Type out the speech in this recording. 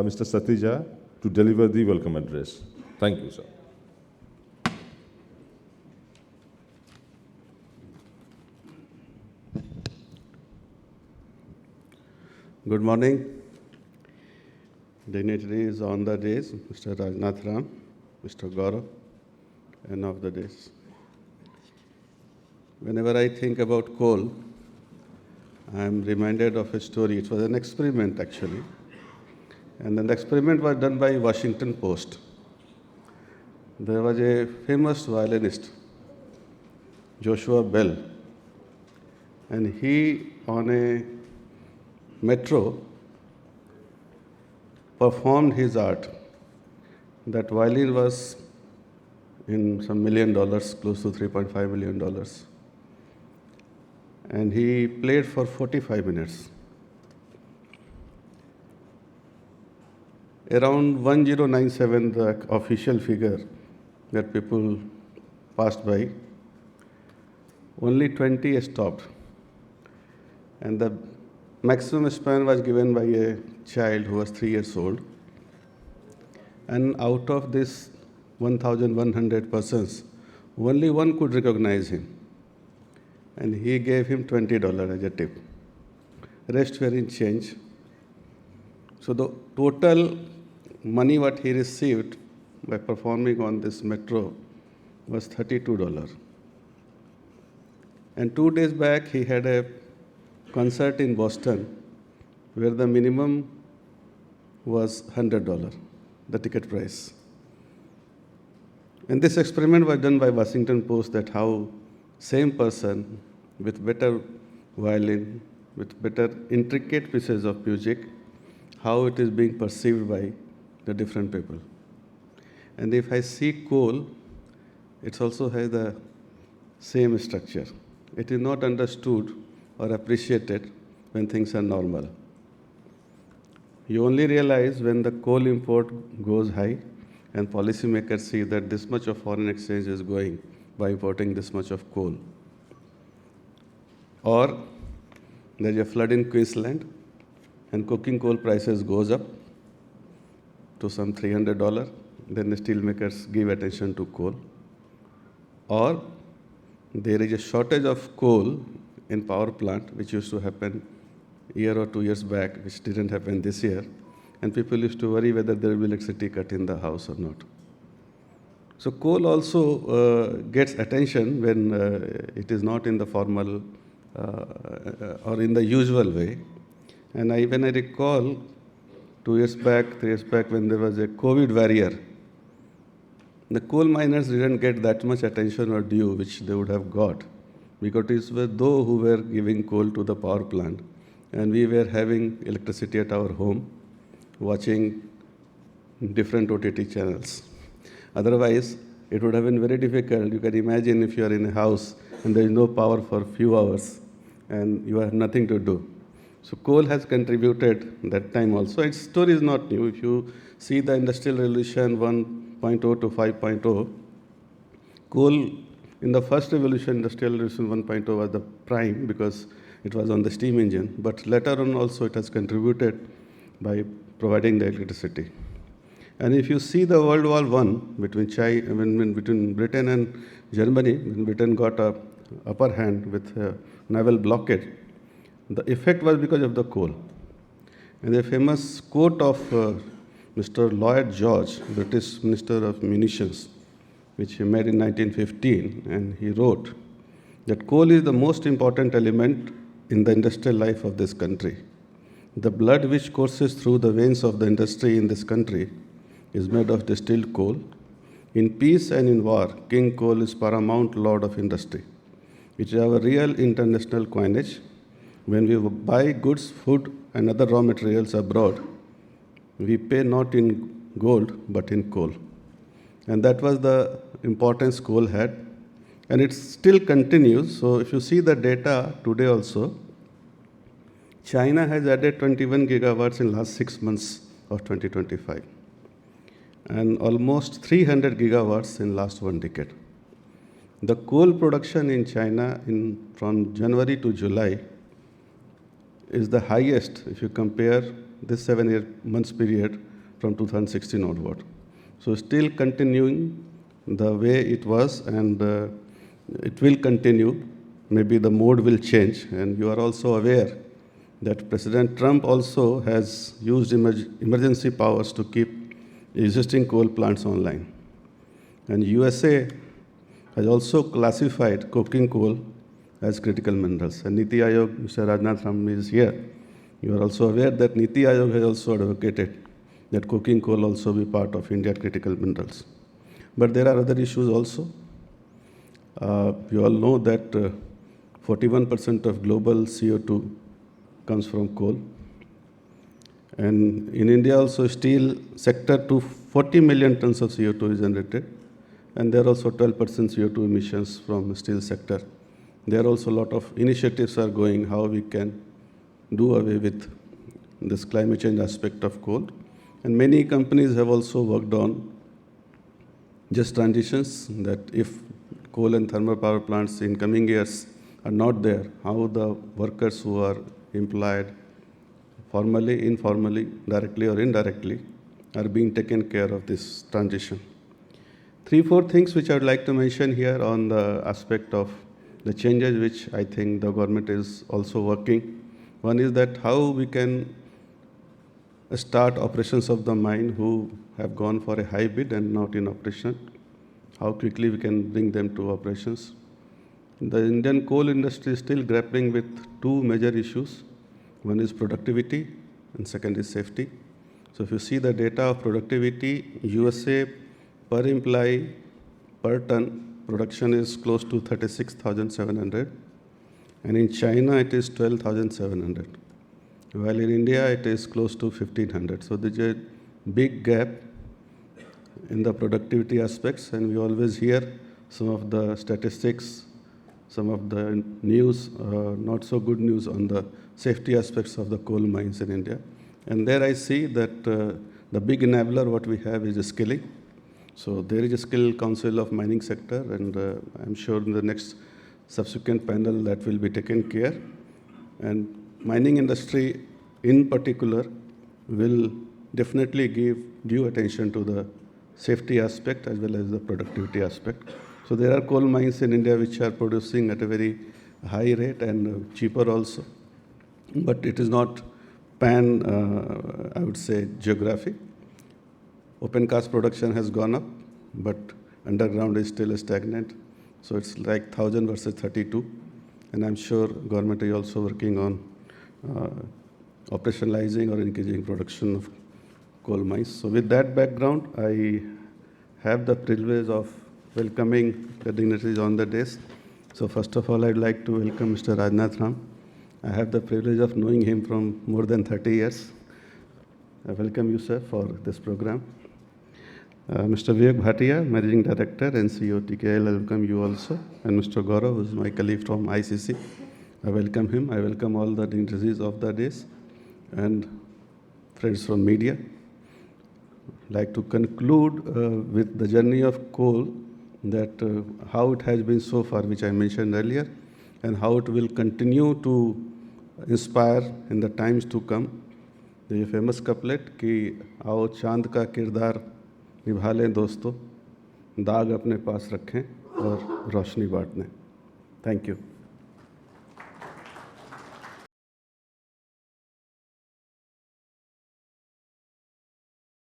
Mr. Satija to deliver the welcome address. Thank you, sir. Good morning. Dignitaries on the days, Mr. Rajnath Ram, Mr. Gaurav, and of the days. Whenever I think about coal, I am reminded of a story. It was an experiment, actually. And then the experiment was done by Washington Post. There was a famous violinist, Joshua Bell, and he, on a metro, performed his art. That violin was in some $1 million, close to $3.5 million. And he played for 45 minutes. Around 1097, the official figure that people passed by, only 20 stopped. And the maximum span was given by a child who was 3 years old. And out of this 1,100 persons, only one could recognize him. And he gave him $20 as a tip. Rest were in change. So the total money what he received by performing on this metro was $32. And 2 days back, he had a concert in Boston where the minimum was $100, the ticket price. And this experiment was done by Washington Post, that how same person with better violin, with better intricate pieces of music, how it is being perceived by the different people. And if I see coal, it also has the same structure. It is not understood or appreciated when things are normal. You only realize when the coal import goes high and policymakers see that this much of foreign exchange is going by importing this much of coal. Or there's a flood in Queensland and coking coal prices goes up to some $300, then the steelmakers give attention to coal. Or there is a shortage of coal in power plant, which used to happen a year or 2 years back, which didn't happen this year, and people used to worry whether there will be electricity cut in the house or not. So coal also gets attention when it is not in the formal or in the usual way. And when I recall 2 years back, 3 years back, when there was a COVID barrier, the coal miners didn't get that much attention or due which they would have got, because it was those who were giving coal to the power plant, and we were having electricity at our home, watching different OTT channels. Otherwise, it would have been very difficult. You can imagine if you are in a house and there is no power for a few hours and you have nothing to do. So coal has contributed that time also. Its story is not new. If you see the Industrial Revolution 1.0 to 5.0, coal in the first revolution, Industrial Revolution 1.0 was the prime because it was on the steam engine. But later on also it has contributed by providing the electricity. And if you see the World War I between Britain and Germany, when Britain got an upper hand with naval blockade, the effect was because of the coal. And a famous quote of Mr. Lloyd George, British Minister of Munitions, which he made in 1915, and he wrote that coal is the most important element in the industrial life of this country. The blood which courses through the veins of the industry in this country is made of distilled coal. In peace and in war, King Coal is paramount lord of industry, which is our real international coinage. When we buy goods, food, and other raw materials abroad, we pay not in gold, but in coal. And that was the importance coal had. And it still continues. So if you see the data today also, China has added 21 gigawatts in last 6 months of 2025. And almost 300 gigawatts in last 1 decade. The coal production in China from January to July is the highest if you compare this 7 months period from 2016 onward. So still continuing the way it was, and it will continue. Maybe the mode will change, and you are also aware that President Trump also has used emergency powers to keep existing coal plants online. And USA has also classified coking coal as critical minerals. And Niti Aayog, Mr. Rajnath Ram is here. You are also aware that Niti Aayog has also advocated that coking coal also be part of India critical minerals. But there are other issues also. You all know that 41% of global CO2 comes from coal. And in India also, steel sector to 40 million tons of CO2 is generated. And there are also 12% CO2 emissions from steel sector. There are also a lot of initiatives are going how we can do away with this climate change aspect of coal. And many companies have also worked on just transitions, that if coal and thermal power plants in coming years are not there, how the workers who are employed formally, informally, directly or indirectly are being taken care of this transition. 3-4 things which I would like to mention here on the aspect of the changes which I think the government is also working. One is that how we can start operations of the mine who have gone for a high bid and not in operation. How quickly we can bring them to operations. The Indian coal industry is still grappling with two major issues. One is productivity and second is safety. So if you see the data of productivity, USA per employee per ton production is close to 36,700, and in China it is 12,700, while in India it is close to 1,500. So there is a big gap in the productivity aspects, and we always hear some of the statistics, some of the news, not so good news on the safety aspects of the coal mines in India. And there I see that the big enabler what we have is skilling. So there is a skill council of mining sector, and I'm sure in the next subsequent panel that will be taken care. And mining industry in particular will definitely give due attention to the safety aspect as well as the productivity aspect. So there are coal mines in India which are producing at a very high rate and cheaper also. But it is not pan, I would say, geography. Open cast production has gone up, but underground is still stagnant. So it's like 1,000 versus 32. And I'm sure government is also working on operationalizing or increasing production of coal mines. So with that background, I have the privilege of welcoming the dignitaries on the desk. So first of all, I'd like to welcome Mr. Rajnath Ram. I have the privilege of knowing him from more than 30 years. I welcome you, sir, for this program. Mr. Vivek Bhatia, Managing Director and CEO TKL, I welcome you also. And Mr. Gaurav, who is my colleague from ICC, I welcome him. I welcome all the dignitaries of the days and friends from media. I'd like to conclude with the journey of coal, that how it has been so far, which I mentioned earlier, and how it will continue to inspire in the times to come. The famous couplet कि आओ चांद का किरदार निभा लें दोस्तों, दाग अपने पास रखें और रोशनी बांट दें. Thank you.